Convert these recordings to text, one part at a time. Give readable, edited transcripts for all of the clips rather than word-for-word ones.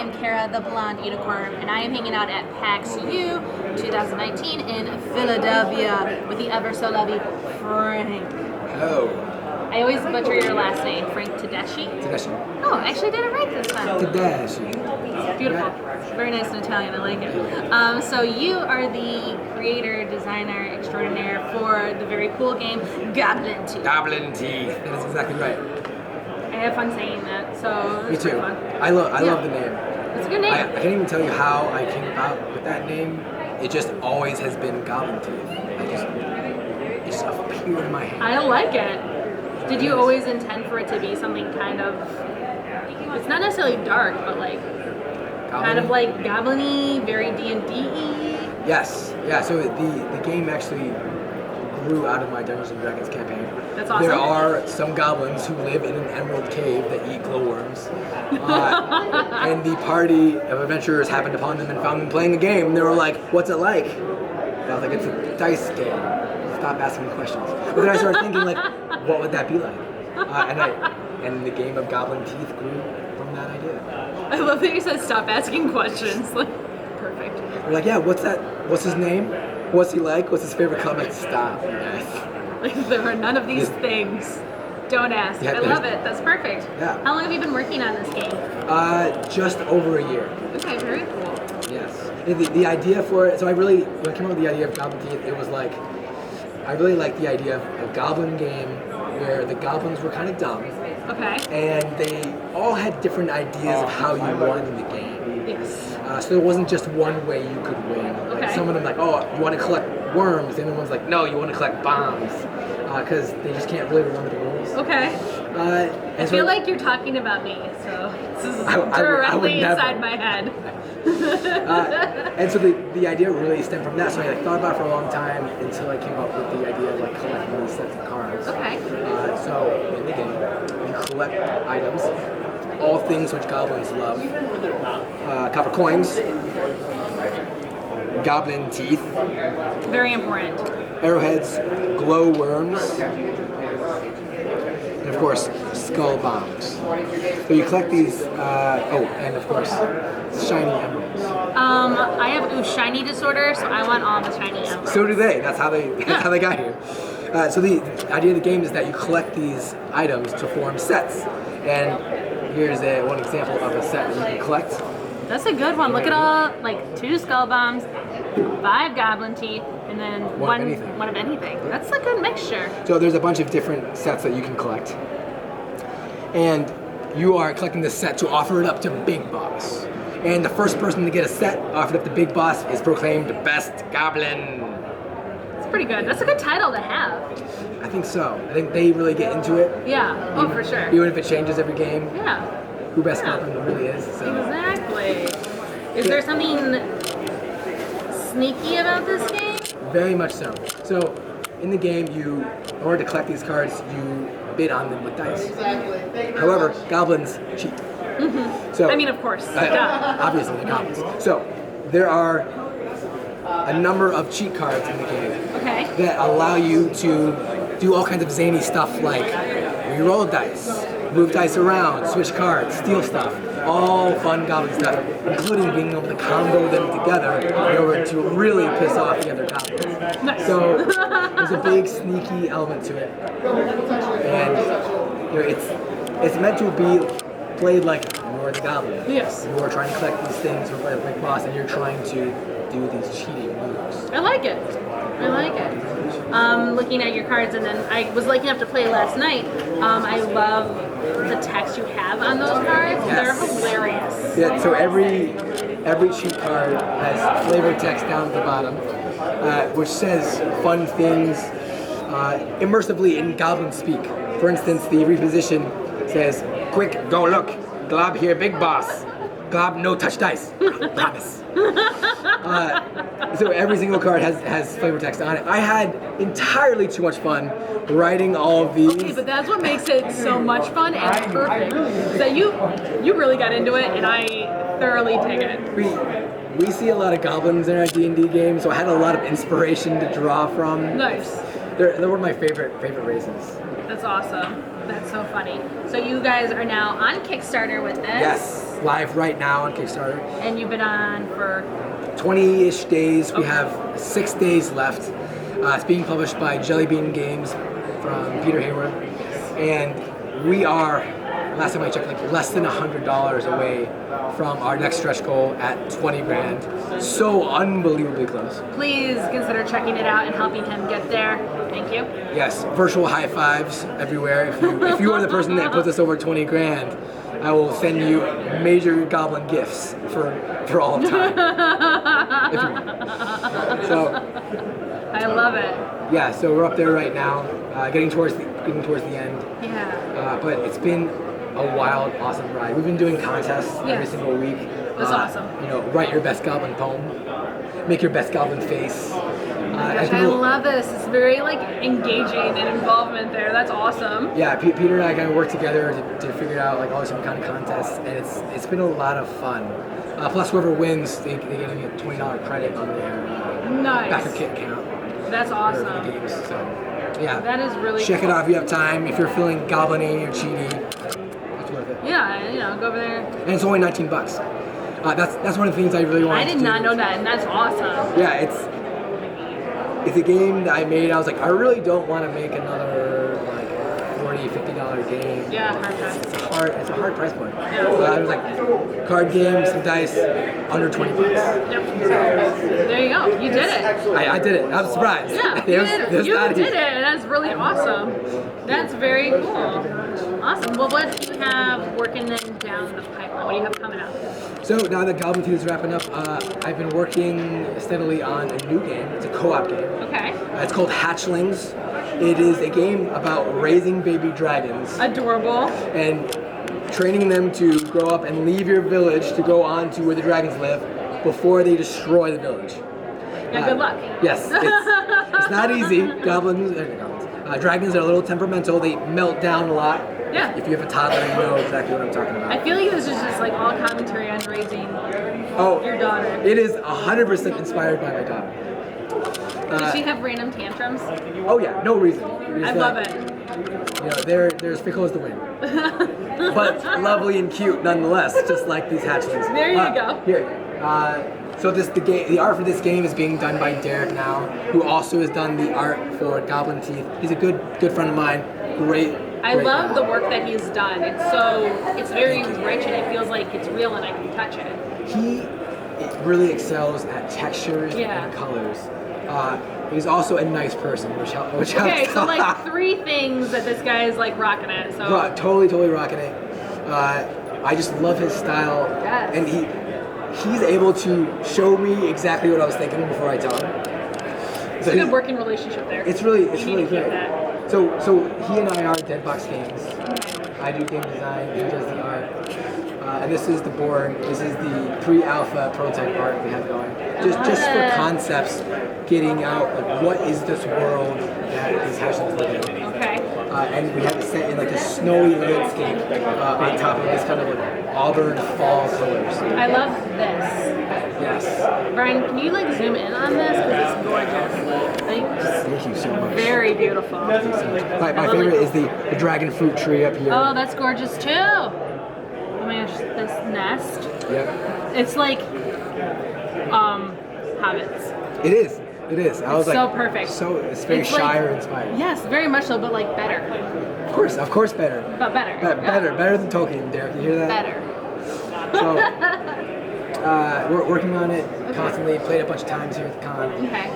am Kara, the blonde unicorn, and I am hanging out at PAXU 2019 in Philadelphia with the ever so lovely Frank. Oh. I always butcher your last name, Frank Tedeschi. Tedeschi. Oh, I actually did it right this time. Tedeschi. Beautiful. Very nice in Italian, I like it. So you are the creator, designer extraordinaire for the very cool game Goblin Teeth. Goblin Teeth. That is exactly right. I have fun saying that, so Me it's too. fun. I love the name. It's a good name. I can't even tell you how I came about with that name. It just always has been Goblin Teeth. It just appeared in my head. I like it. Did you always intend for it to be something kind of, it's not necessarily dark, but like, kind of like goblin-y, very D&D-y? Yes. Yeah, so the game actually grew out of my Dungeons & Dragons campaign. That's awesome. There are some goblins who live in an emerald cave that eat glowworms. And the party of adventurers happened upon them and found them playing a game. And they were like, what's it like? And I was like, it's a dice game. Stop asking me questions. But then I started thinking, like, what would that be like? And the game of Goblin Teeth grew from that idea. I love that you said stop asking questions. Like, perfect. We're like, yeah, what's that? What's his name? What's he like? What's his favorite color? Like, stop, guys. Like, there are none of these things. Don't ask. Yeah, I love it. That's perfect. Yeah. How long have you been working on this game? Just over a year. Okay, very cool. Yes. The idea for it, so when I came up with the idea of Goblin Teeth, it was like, I really liked the idea of a goblin game where the goblins were kind of dumb. Okay. And they all had different ideas of how you won the game. Yes. So there wasn't just one way you could win. Like Okay. some of them like, oh, you want to collect worms. The other one's like, no, you want to collect bombs. Because they just can't really remember the rules. Okay. I feel like you're talking about me, so this is directly inside my head. And so the idea really stemmed from that. So I thought about it for a long time until I came up with the idea of like collecting these sets of cards. Okay. So in the game, you collect items, all things which goblins love. Copper coins, goblin teeth, Very important. arrowheads, glow worms, and of course, skull bombs. So you collect these, and of course, shiny emeralds. I have shiny disorder, so I want all the shiny emeralds. So do they. That's how they got here. So the idea of the game is that you collect these items to form sets. And here's one example of a set that you can collect. That's a good one. Look at all, like 2 skull bombs, 5 goblin teeth, and then one of anything. That's a good mixture. So there's a bunch of different sets that you can collect. And you are collecting this set to offer it up to Big Boss. And the first person to get a set offered up to Big Boss is proclaimed the best goblin. It's pretty good. That's a good title to have. I think so. I think they really get into it. Yeah. Oh, for sure. Even if it changes every game. Yeah. Who best goblin really is. So. Exactly. Is there something sneaky about this game? Very much so. So in the game, in order to collect these cards, you bid on them with dice. However, goblins cheat. Mm-hmm. So, I mean, of course. Obviously, they're goblins. So there are a number of cheat cards in the game that allow you to do all kinds of zany stuff like re-roll dice, move dice around, switch cards, steal stuff. All fun goblin stuff, including being able to combo them together in order to really piss off the other goblins. Nice. So there's a big sneaky element to it, and it's meant to be played like you're the goblin. Yes. You are trying to collect these things for the big boss, and you're trying to do these cheating moves. I like it. I like it. Looking at your cards, and then I was lucky enough to play last night. I love the text you have on those cards. Yes. They're hilarious. Yeah, so every cheat card has flavor text down at the bottom, which says fun things immersively in goblin speak. For instance, the reposition says, "Quick, go look. Glob here, big boss. Glob, no touch dice. Promise." So every single card has flavor text on it. I had entirely too much fun writing all of these. Okay, but that's what makes it so much fun and perfect. That you really got into it, and I thoroughly dig it. We see a lot of goblins in our D&D games, so I had a lot of inspiration to draw from. Nice. They're one of my favorite races. That's awesome. That's so funny. So you guys are now on Kickstarter with this. Yes. live right now on Kickstarter. And you've been on for 20-ish days. We have 6 days left. It's being published by Jelly Bean Games from Peter Hayward. And we are, last time I checked, like less than $100 away from our next stretch goal at 20 grand. So unbelievably close. Please consider checking it out and helping him get there. Thank you. Yes, virtual high fives everywhere. If you are the person that puts us over 20 grand, I will send you major goblin gifts for all of time. If you want. So I love it. yeah, so we're up there right now, getting towards the end. Yeah. But it's been a wild, awesome ride. We've been doing contests every single week. That's awesome. You know, write your best goblin poem, make your best goblin face. Gosh, I love this. It's very like engaging and involvement there. That's awesome. Yeah, Peter and I kind of work together to figure out like all these different kind of contests, and it's been a lot of fun. Plus, whoever wins, they get a $20 credit on their backer kit account. That's awesome. For the games. So yeah, that is really check cool. it out if you have time. If you're feeling goblin-y or cheaty, it's worth it. Yeah, you know, go over there. And it's only $19. That's one of the things I really wanted to do. I did not know that, and that's awesome. Yeah, it's a game that I made. I was like, I really don't want to make another like $40, $50 game. Yeah, hard price. It's a hard price point. Yeah. I was like, card game, some dice, under $20. Yep. There you go. You did it. I did it. I was surprised. Yeah, you did it, and that's really awesome. That's very cool. Awesome. Well, what do you have working then down the pipeline? What do you have coming up? So now that Goblin Teeth is wrapping up, I've been working steadily on a new game. It's a co-op game. Okay. It's called Hatchlings. It is a game about raising baby dragons. Adorable. And training them to grow up and leave your village to go on to where the dragons live before they destroy the village. Yeah, good luck. Yes, it's not easy. Dragons are a little temperamental. They melt down a lot. Yeah. If you have a toddler, you know exactly what I'm talking about. I feel like this is just like all commentary on raising your daughter. It is 100% inspired by my daughter. Does she have random tantrums? Oh yeah, no reason. I love it. You know, they're as fickle as the wind, but lovely and cute nonetheless, just like these hatchlings. There you go. Here. So the art for this game is being done by Derek now, who also has done the art for Goblin Teeth. He's a good friend of mine. Great. I love the work that he's done. It's very rich and it feels like it's real and I can touch it. He really excels at textures and colors. He's also a nice person, which helps. Okay, so like 3 things that this guy is like rocking it. So totally rocking it. I just love his style, and he's able to show me exactly what I was thinking before I tell him. It's a good working relationship there. It's really great. So he and I are Deadbox Games. I do game design, he does the art. And this is the board. This is the pre-alpha prototype art we have going. Just for concepts, getting out like what is this world that these hatchlings live in. Okay. And we have it set in like a snowy landscape on top of this kind of like auburn fall colors. I love this. Yes. Brian, can you like zoom in on this because it's gorgeous. Thank you so much. Very beautiful. My favorite is the dragon fruit tree up here. Oh, that's gorgeous too. Oh my gosh, this nest. Yep. It's like hobbits. It is. I was like so perfect. So it's very Shire inspired. Yes, very much so, but like better. Of course, better. But better. Better than Tolkien, Derek. You hear that? Better. So we're working on it constantly. Played a bunch of times here at the con. Okay.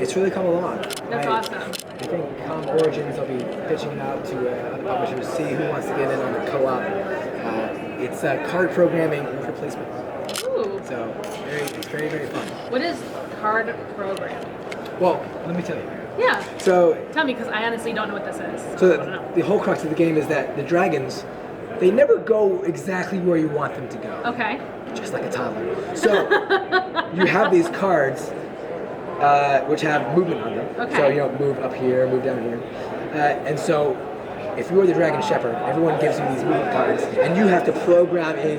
It's really come along. That's awesome. I think Con Origins will be pitching it out to other publishers, see who wants to get in on the co-op. It's card programming for placement. Ooh. So it's very fun. What is card program? Well, let me tell you. Yeah. So tell me, because I honestly don't know what this is. So the whole crux of the game is that the dragons, they never go exactly where you want them to go. Okay. Just like a toddler. So you have these cards which have movement on them. Okay. So, you know, move up here, move down here. And so if you are the dragon shepherd, everyone gives you these movement cards, and you have to program in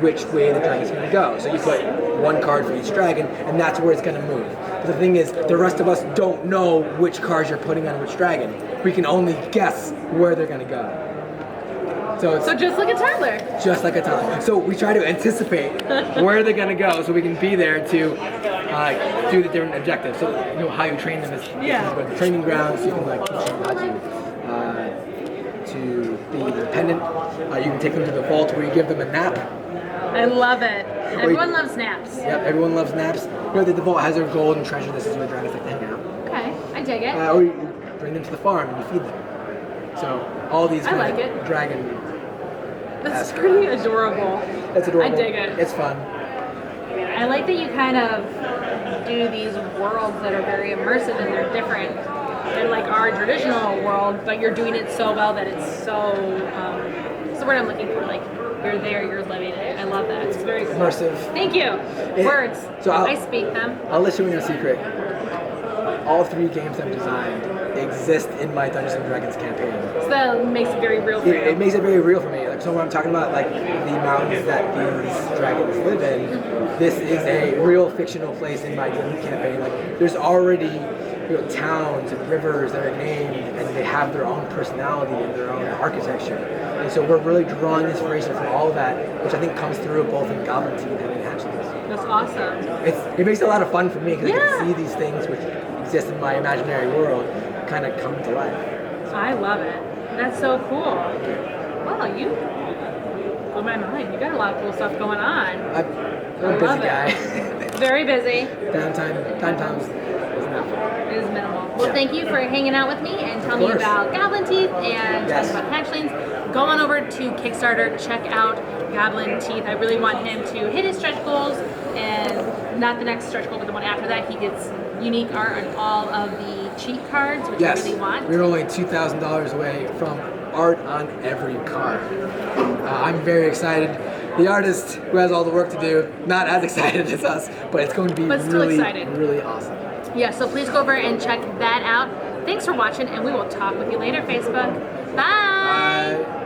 which way the dragon's going to go. So you put one card for each dragon, and that's where it's going to move. But the thing is, the rest of us don't know which cards you're putting on which dragon. We can only guess where they're going to go. So just like a toddler. Just like a toddler. So we try to anticipate where they're gonna go, so we can be there to do the different objectives. So you know how you train them is you go to the training grounds. You can like teach them how to be independent. You can take them to the vault where you give them a nap. I love it. Everyone loves naps. Yep, everyone loves naps. You know, the vault has their gold and treasure. This is where dragons like to hang out. Okay, I dig it. Or you bring them to the farm and you feed them. So all these kind of dragon. That's pretty adorable. That's adorable. I dig it. It's fun. I like that you kind of do these worlds that are very immersive and they're different. They're like our traditional world, but you're doing it so well that it's so. That's the word I'm looking for. Like you're there, you're living it. I love that. It's very cool. Immersive. Thank you. Words. So I speak them. I'll let you in a secret. All 3 games I've designed exist in my Dungeons and Dragons campaign. So that makes it very real for you. It makes it very real for me. Like so when I'm talking about like the mountains that these dragons live in, this is a real fictional place in my D&D campaign. Like there's already towns and rivers that are named and they have their own personality and their own architecture. And so we're really drawing inspiration from all of that, which I think comes through both in Goblin Teeth and in Hatchlings. That's awesome. It makes it a lot of fun for me because I get to see these things which exist in my imaginary world kind of come to life. I love it. That's so cool. Wow, you blew my mind. You got a lot of cool stuff going on. I'm a busy guy. Very busy. Downtime's is not fun. It is minimal. Well, thank you for hanging out with me and telling me about Goblin Teeth and talking about Hatchlings. Go on over to Kickstarter. Check out Goblin Teeth. I really want him to hit his stretch goals and not the next stretch goal, but the one after that. He gets unique art on all of the cheat cards, which I really want. We're only $2,000 away from art on every card. I'm very excited. The artist who has all the work to do, not as excited as us, but it's going to be really awesome. Yeah, so please go over and check that out. Thanks for watching, and we will talk with you later, Facebook. Bye! Bye.